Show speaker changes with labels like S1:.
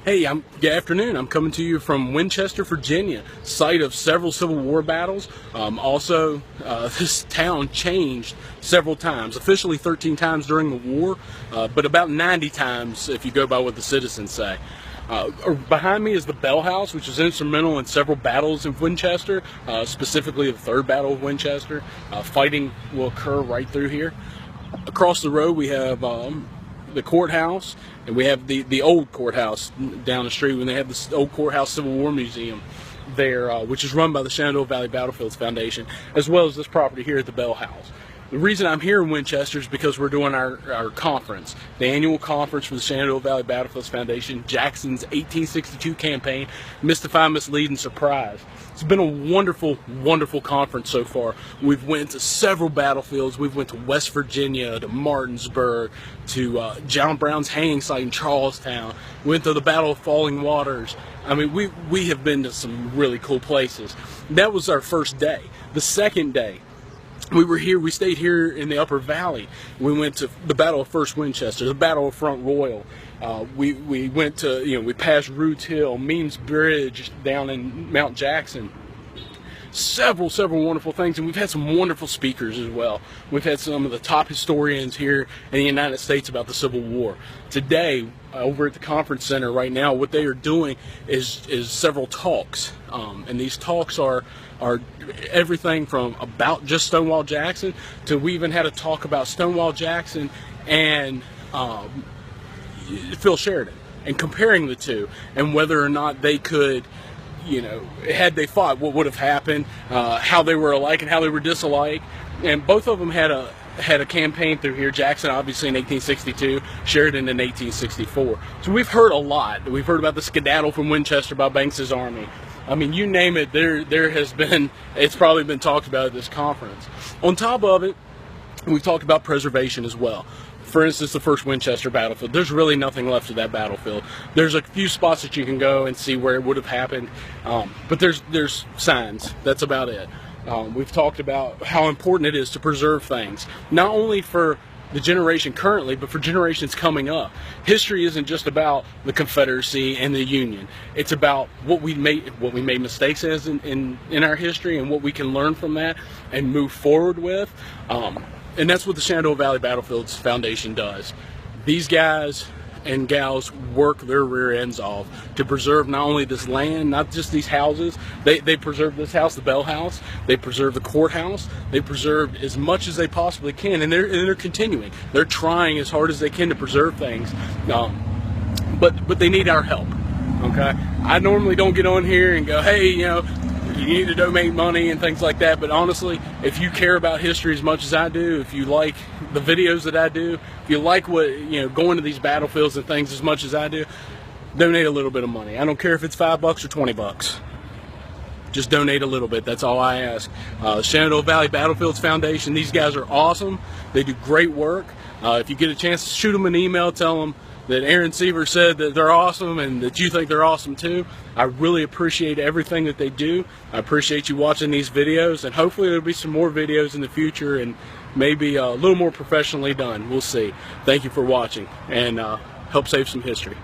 S1: Hey, good afternoon. I'm coming to you from Winchester, Virginia, site of several Civil War battles. This town changed several times, officially 13 times during the war, but about 90 times if you go by what the citizens say. Behind me is the Bell House, which was instrumental in several battles in Winchester, specifically the Third Battle of Winchester. Fighting will occur right through here. Across the road we have the courthouse, and we have the old courthouse down the street when they have this old courthouse Civil War Museum there, which is run by the Shenandoah Valley Battlefields Foundation, as well as this property here at the Bell House. The reason I'm here in Winchester is because we're doing our conference, the annual conference for the Shenandoah Valley Battlefields Foundation, Jackson's 1862 campaign, Mystify, Mislead, and Surprise. It's been a wonderful, wonderful conference so far. We've went to several battlefields. We've went to West Virginia, to Martinsburg, to John Brown's hanging site in Charlestown. We went to the Battle of Falling Waters. I mean, we have been to some really cool places. That was our first day. The second day, we stayed here in the Upper Valley. We went to the Battle of First Winchester, the Battle of Front Royal. We went to, we passed Roots Hill, Means Bridge down in Mount Jackson. Several wonderful things, and we've had some wonderful speakers as well. We've had some of the top historians here in the United States about the Civil War. Today, over at the conference center right now, what they are doing is several talks, and these talks are everything from about just Stonewall Jackson to we even had a talk about Stonewall Jackson and Phil Sheridan, and comparing the two and whether or not they could, had they fought, what would have happened, how they were alike and how they were disalike. And both of them had a campaign through here. Jackson obviously in 1862, Sheridan in 1864. So we've heard a lot. We've heard about the skedaddle from Winchester by Banks's army. I mean, you name it, it's probably been talked about at this conference. On top of it, we've talked about preservation as well. For instance, the first Winchester battlefield, there's really nothing left of that battlefield. There's a few spots that you can go and see where it would have happened, but there's signs. That's about it. We've talked about how important it is to preserve things, not only for the generation currently, but for generations coming up. History isn't just about the Confederacy and the Union. It's about what we made mistakes as in our history, and what we can learn from that and move forward with. And that's what the Shenandoah Valley Battlefields Foundation does. These guys and gals work their rear ends off to preserve not only this land, not just these houses. They preserve this house, the Bell House. They preserve the courthouse. They preserve as much as they possibly can, and they're continuing. They're trying as hard as they can to preserve things, but they need our help. Okay, I normally don't get on here and go, hey, you need to donate money and things like that, but honestly, if you care about history as much as I do, if you like the videos that I do, if you like going to these battlefields and things as much as I do, donate a little bit of money. I don't care if it's $5 or $20. Just donate a little bit. That's all I ask. Shenandoah Valley Battlefields Foundation, these guys are awesome. They do great work. If you get a chance to shoot them an email, tell them that Aaron Seaver said that they're awesome and that you think they're awesome too. I really appreciate everything that they do. I appreciate you watching these videos, and hopefully there'll be some more videos in the future, and maybe a little more professionally done. We'll see. Thank you for watching, and help save some history.